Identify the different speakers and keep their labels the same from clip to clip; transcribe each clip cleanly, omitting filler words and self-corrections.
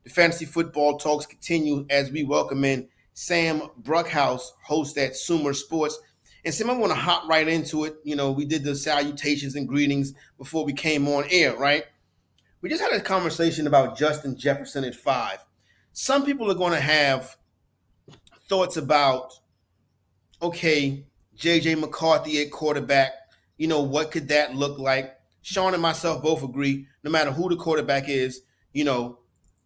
Speaker 1: The fantasy football talks continue as we welcome in Sam Bruckhouse, host at Sumer Sports. And Sam, I want to hop right into it. You know, we did the salutations and greetings before we came on air, right? We just had a conversation about Justin Jefferson at 5. Some people are going to have thoughts about, okay, J.J. McCarthy at quarterback. You know, what could that look like? Sean and myself both agree, no matter who the quarterback is, you know,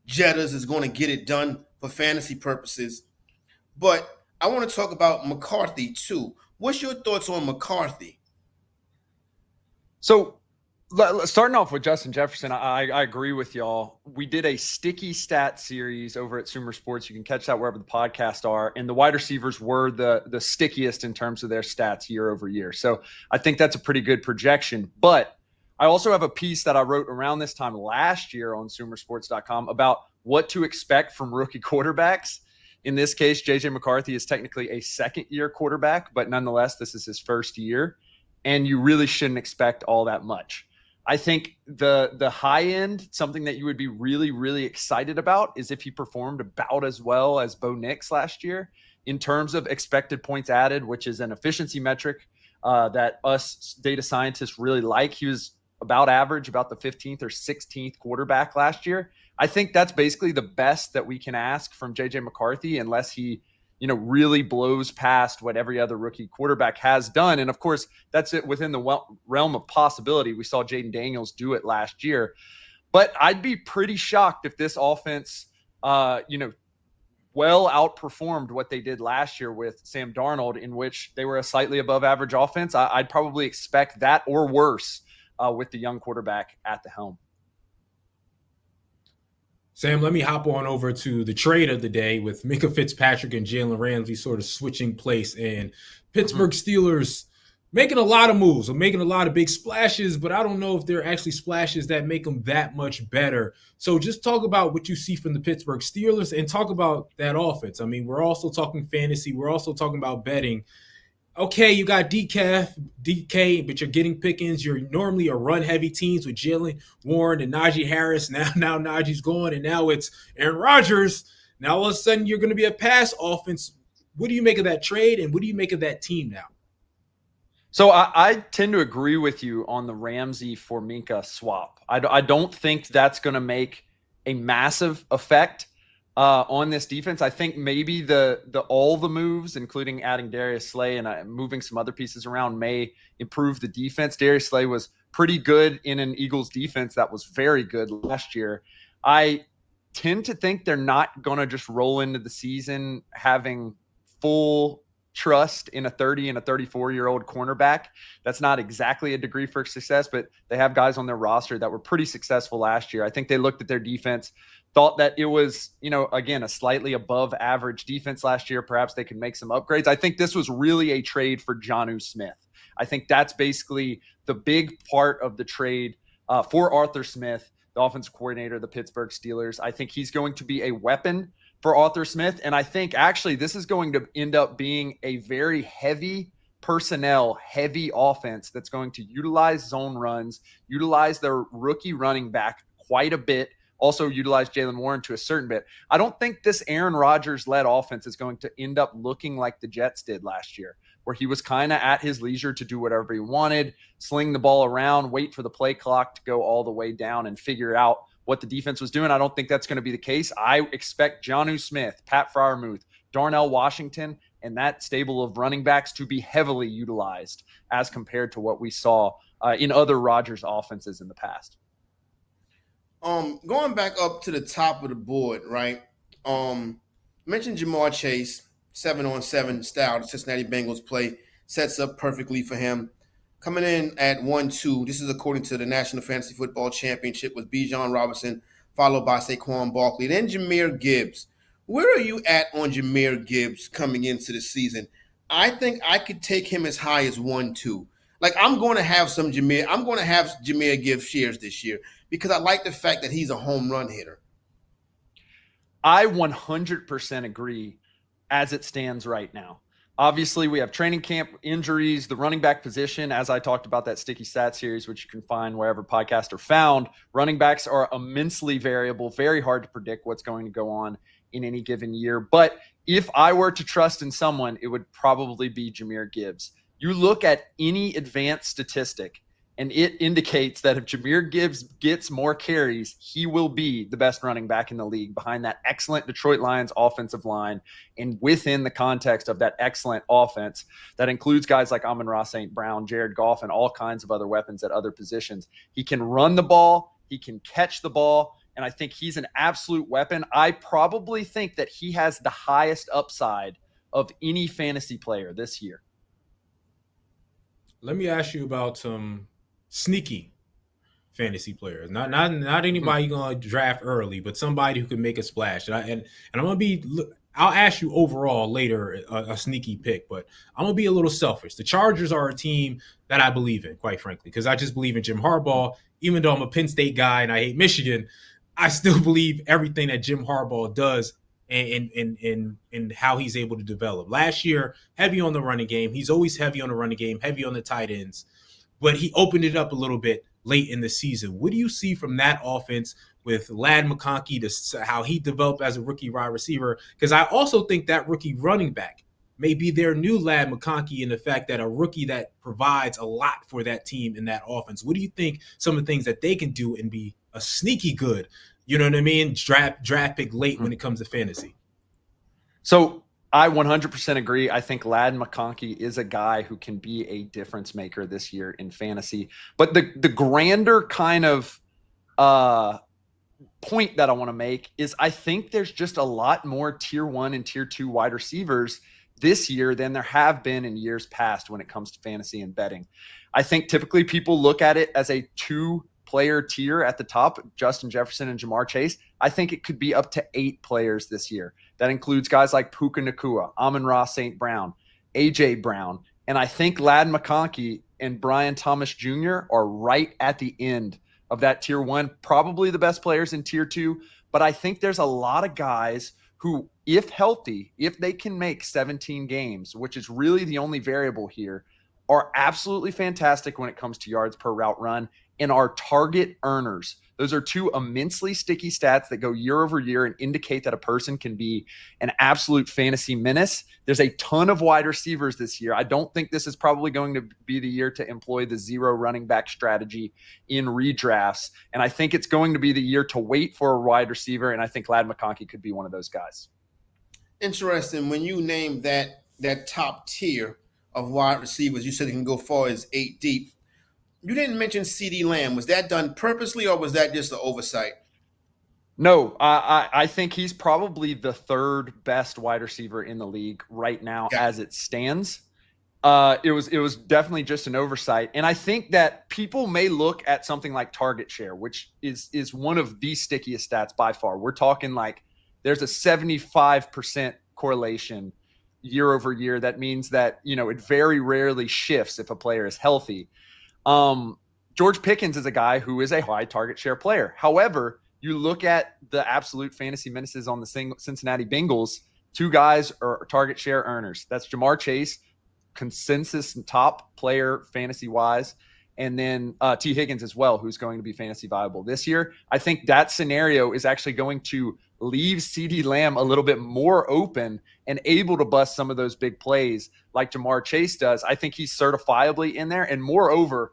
Speaker 1: Jettas is going to get it done for fantasy purposes. But I want to talk about McCarthy too. What's your thoughts on McCarthy?
Speaker 2: So starting off with Justin Jefferson, I agree with y'all. We did a sticky stat series over at Sumer Sports. You can catch that wherever the podcasts are. And the wide receivers were the stickiest in terms of their stats year over year. So I think that's a pretty good projection. But I also have a piece that I wrote around this time last year on sumersports.com about what to expect from rookie quarterbacks. In this case, J.J. McCarthy is technically a second-year quarterback, but nonetheless, this is his first year, and you really shouldn't expect all that much. I think the high end, something that you would be really, really excited about is if he performed about as well as Bo Nix last year in terms of expected points added, which is an efficiency metric that us data scientists really like. He was about average, about the 15th or 16th quarterback last year. I think that's basically the best that we can ask from J.J. McCarthy, unless he, really blows past what every other rookie quarterback has done. And of course, that's it within the realm of possibility. We saw Jaden Daniels do it last year. But I'd be pretty shocked if this offense, well outperformed what they did last year with Sam Darnold, in which they were a slightly above average offense. I'd probably expect that or worse with the young quarterback at the helm.
Speaker 3: Sam, let me hop on over to the trade of the day with Minkah Fitzpatrick and Jalen Ramsey sort of switching place, and Pittsburgh Steelers making a lot of moves or making a lot of big splashes, but I don't know if they're actually splashes that make them that much better. So just talk about what you see from the Pittsburgh Steelers and talk about that offense. I mean, we're also talking fantasy. We're also talking about betting. Okay, you got DK, but you're getting Pickens. You're normally a run-heavy teams with Jalen Warren and Najee Harris. Now Najee's gone, and now it's Aaron Rodgers. Now all of a sudden you're going to be a pass offense. What do you make of that trade, and what do you make of that team now?
Speaker 2: So I tend to agree with you on the Ramsey for Minkah swap. I don't think that's going to make a massive effect on this defense. I think maybe all the moves, including adding Darius Slay and moving some other pieces around, may improve the defense. Darius Slay was pretty good in an Eagles defense that was very good last year. I tend to think they're not going to just roll into the season having full trust in a 30 and a 34-year-old cornerback. That's not exactly a degree for success, but they have guys on their roster that were pretty successful last year. I think they looked at their defense, thought that it was, again, a slightly above average defense last year. Perhaps they could make some upgrades. I think this was really a trade for Jonnu Smith. I think that's basically the big part of the trade for Arthur Smith, the offensive coordinator of the Pittsburgh Steelers. I think he's going to be a weapon for Arthur Smith. And I think actually this is going to end up being a very heavy offense that's going to utilize zone runs, utilize their rookie running back quite a bit, also utilize Jalen Warren to a certain bit. I don't think this Aaron Rodgers-led offense is going to end up looking like the Jets did last year, where he was kind of at his leisure to do whatever he wanted, sling the ball around, wait for the play clock to go all the way down and figure out what the defense was doing. I don't think that's going to be the case. I expect Jonnu Smith, Pat Freiermuth, Darnell Washington, and that stable of running backs to be heavily utilized as compared to what we saw in other Rodgers offenses in the past.
Speaker 1: Going back up to the top of the board, right? Mentioned Jamar Chase, 7-on-7 style, the Cincinnati Bengals play sets up perfectly for him. Coming in at 1-2, this is according to the National Fantasy Football Championship, with Bijan Robinson, followed by Saquon Barkley. Then Jahmyr Gibbs. Where are you at on Jahmyr Gibbs coming into the season? I think I could take him as high as 1-2. Like, I'm going to have Jahmyr Gibbs shares this year because I like the fact that he's a home run hitter.
Speaker 2: I 100% agree as it stands right now. Obviously, we have training camp injuries, the running back position, as I talked about that sticky stat series, which you can find wherever podcasts are found. Running backs are immensely variable, very hard to predict what's going to go on in any given year. But if I were to trust in someone, it would probably be Jahmyr Gibbs. You look at any advanced statistic, and it indicates that if Jahmyr Gibbs gets more carries, he will be the best running back in the league behind that excellent Detroit Lions offensive line and within the context of that excellent offense that includes guys like Amon-Ra St. Brown, Jared Goff, and all kinds of other weapons at other positions. He can run the ball. He can catch the ball. And I think he's an absolute weapon. I probably think that he has the highest upside of any fantasy player this year.
Speaker 3: Let me ask you about some sneaky fantasy players. Not anybody gonna draft early, but somebody who can make a splash. And I'm gonna be. I'll ask you overall later a sneaky pick, but I'm gonna be a little selfish. The Chargers are a team that I believe in, quite frankly, because I just believe in Jim Harbaugh. Even though I'm a Penn State guy and I hate Michigan, I still believe everything that Jim Harbaugh does and how he's able to develop. Last year, heavy on the running game. He's always heavy on the running game, heavy on the tight ends. But he opened it up a little bit late in the season. What do you see from that offense with Ladd McConkey, how he developed as a rookie wide receiver? Because I also think that rookie running back may be their new Ladd McConkey in the fact that a rookie that provides a lot for that team in that offense. What do you think some of the things that they can do and be a sneaky good, you know what I mean, draft pick late when it comes to fantasy?
Speaker 2: So I 100% agree. I think Ladd McConkey is a guy who can be a difference maker this year in fantasy. But the grander kind of point that I want to make is I think there's just a lot more tier 1 and tier 2 wide receivers this year than there have been in years past when it comes to fantasy and betting. I think typically people look at it as a 2-player tier at the top, Justin Jefferson and Ja'Marr Chase. I think it could be up to 8 players this year. That includes guys like Puka Nacua, Amon-Ra St. Brown, A.J. Brown. And I think Ladd McConkey and Brian Thomas Jr. are right at the end of that tier 1, probably the best players in tier 2. But I think there's a lot of guys who, if healthy, if they can make 17 games, which is really the only variable here, are absolutely fantastic when it comes to yards per route run and are target earners. Those are 2 immensely sticky stats that go year over year and indicate that a person can be an absolute fantasy menace. There's a ton of wide receivers this year. I don't think this is probably going to be the year to employ the 0 running back strategy in redrafts. And I think it's going to be the year to wait for a wide receiver. And I think Ladd McConkey could be one of those guys.
Speaker 1: Interesting. When you name that top tier of wide receivers, you said it can go far as 8 deep. You didn't mention CeeDee Lamb. Was that done purposely or was that just an oversight?
Speaker 2: No, I think he's probably the 3rd best wide receiver in the league right now as it stands. It was definitely just an oversight. And I think that people may look at something like target share, which is one of the stickiest stats by far. We're talking like there's a 75% correlation year over year. That means that, it very rarely shifts if a player is healthy. George Pickens is a guy who is a high target share player. However, you look at the absolute fantasy menaces on the Cincinnati Bengals, 2 guys are target share earners. That's Ja'Marr Chase, consensus top player fantasy-wise, and then T. Higgins as well, who's going to be fantasy viable this year. I think that scenario is actually going to leave CeeDee Lamb a little bit more open and able to bust some of those big plays like Ja'Marr Chase does. I think he's certifiably in there. And moreover,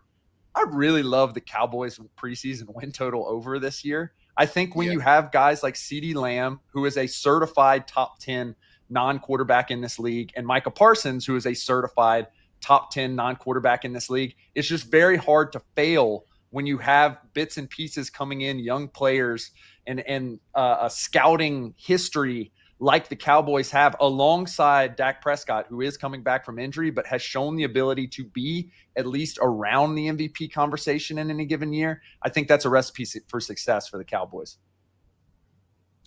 Speaker 2: I really love the Cowboys preseason win total over this year. I think when you have guys like CeeDee Lamb, who is a certified top 10 non-quarterback in this league, and Micah Parsons, who is a certified top 10 non-quarterback in this league, it's just very hard to fail when you have bits and pieces coming in, young players, and a scouting history like the Cowboys have alongside Dak Prescott, who is coming back from injury, but has shown the ability to be at least around the MVP conversation in any given year. I think that's a recipe for success for the Cowboys.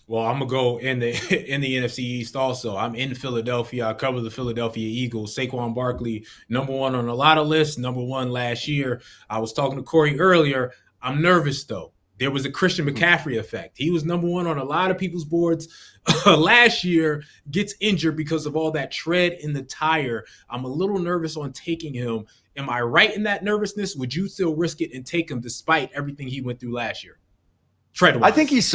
Speaker 3: Well, I'm going to go in the NFC East also. I'm in Philadelphia. I cover the Philadelphia Eagles. Saquon Barkley, number 1 on a lot of lists, number 1 last year. I was talking to Corey earlier. I'm nervous, though. there was a Christian McCaffrey effect. He was number one on a lot of people's boards last year, gets injured because of all that tread in the tire. I'm a little nervous on taking him. Am I right in that nervousness? Would you still risk it and take him despite everything he went through last year? Tread-wise.
Speaker 2: I think he's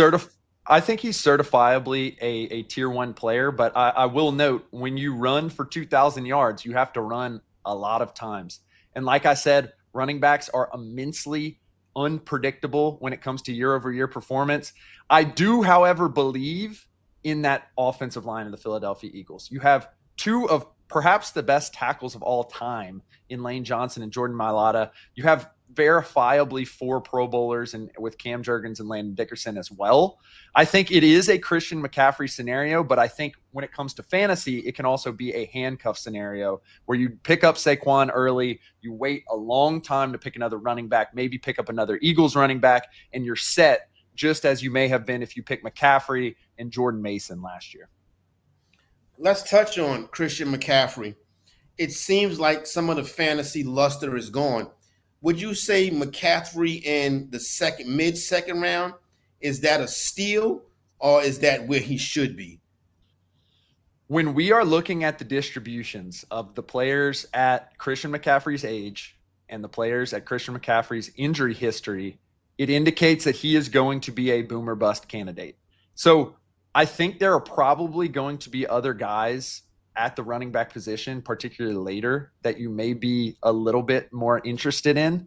Speaker 2: certifiably a tier 1 player, but I will note, when you run for 2,000 yards, you have to run a lot of times. And like I said, running backs are immensely unpredictable when it comes to year-over-year performance. I do, however, believe in that offensive line of the Philadelphia Eagles. You have two of perhaps the best tackles of all time in Lane Johnson and Jordan Mailata. You have verifiably 4 Pro Bowlers, and with Cam Jurgens and Landon Dickerson as well. I think it is a Christian McCaffrey scenario, but I think when it comes to fantasy, it can also be a handcuff scenario where you pick up Saquon early, you wait a long time to pick another running back, maybe pick up another Eagles running back, and you're set, just as you may have been if you pick McCaffrey and Jordan Mason last year.
Speaker 1: Let's touch on Christian McCaffrey. It seems like some of the fantasy luster is gone. Would you say McCaffrey in the mid-second round, is that a steal, or is that where he should be?
Speaker 2: When we are looking at the distributions of the players at Christian McCaffrey's age and the players at Christian McCaffrey's injury history, it indicates that he is going to be a boom or bust candidate. So I think there are probably going to be other guys at the running back position, particularly later, that you may be a little bit more interested in,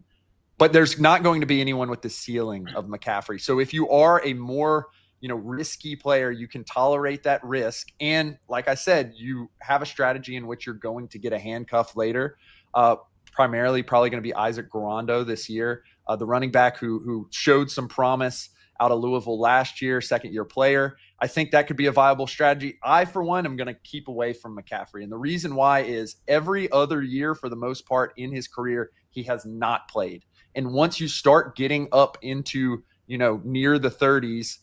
Speaker 2: but there's not going to be anyone with the ceiling of McCaffrey. So if you are a more, risky player, you can tolerate that risk. And like I said, you have a strategy in which you're going to get a handcuff later. Primarily probably going to be Isaac Garando this year, the running back who showed some promise out of Louisville last year, second-year player. I think that could be a viable strategy. I, for one, am going to keep away from McCaffrey. And the reason why is every other year, for the most part in his career, he has not played. And once you start getting up into, near the 30s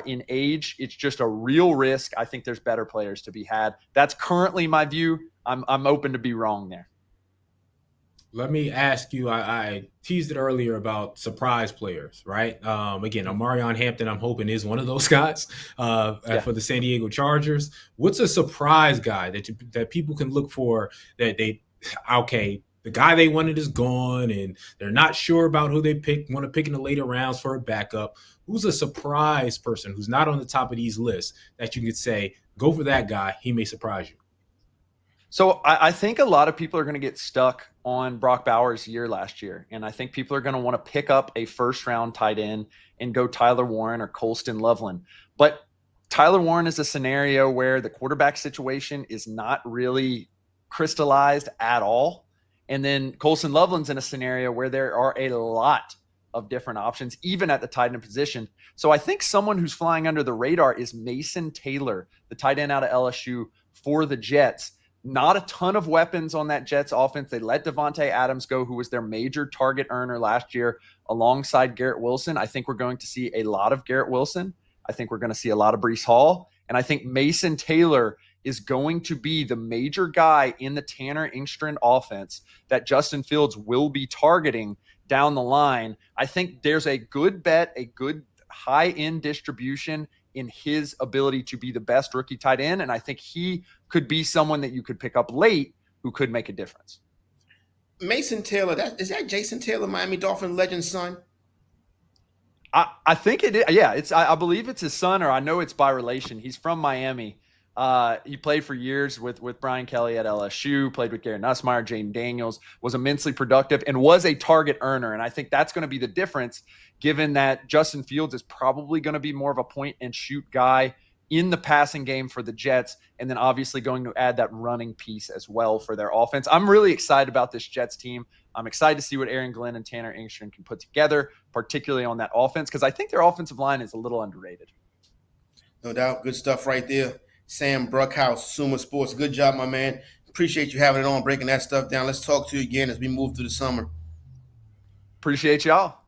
Speaker 2: in age, it's just a real risk. I think there's better players to be had. That's currently my view. I'm open to be wrong there.
Speaker 3: Let me ask you, I teased it earlier about surprise players, right? Again, Omarion Hampton, I'm hoping, is one of those guys for the San Diego Chargers. What's a surprise guy that people can look for that the guy they wanted is gone and they're not sure about who they want to pick in the later rounds for a backup? Who's a surprise person who's not on the top of these lists that you could say, go for that guy, he may surprise you?
Speaker 2: So I think a lot of people are going to get stuck on Brock Bowers' year last year. And I think people are going to want to pick up a first-round tight end and go Tyler Warren or Colston Loveland. But Tyler Warren is a scenario where the quarterback situation is not really crystallized at all. And then Colston Loveland's in a scenario where there are a lot of different options, even at the tight end position. So I think someone who's flying under the radar is Mason Taylor, the tight end out of LSU for the Jets. Not a ton of weapons on that Jets offense. They let Devontae Adams go, who was their major target earner last year alongside Garrett Wilson. I think we're going to see a lot of Garrett Wilson. I think we're going to see a lot of Breece Hall. And I think Mason Taylor is going to be the major guy in the Tanner Engstrand offense that Justin Fields will be targeting down the line. I think there's a good bet, a good high-end distribution in his ability to be the best rookie tight end. And I think he could be someone that you could pick up late who could make a difference.
Speaker 1: Mason Taylor, is that Jason Taylor, Miami Dolphin legend's son?
Speaker 2: I think it is. Yeah, I believe it's his son, or I know it's by relation. He's from Miami. He played for years with Brian Kelly at LSU, played with Gary Nussmeier, Jaden Daniels, was immensely productive and was a target earner. And I think that's going to be the difference, given that Justin Fields is probably going to be more of a point and shoot guy in the passing game for the Jets, and then obviously going to add that running piece as well for their offense. I'm really excited about this Jets team. I'm excited to see what Aaron Glenn and Tanner Engstrand can put together, particularly on that offense, because I think their offensive line is a little underrated.
Speaker 1: No doubt. Good stuff right there. Sam Bruckhouse, Sumer Sports. Good job, my man. Appreciate you having it on, breaking that stuff down. Let's talk to you again as we move through the summer.
Speaker 2: Appreciate y'all.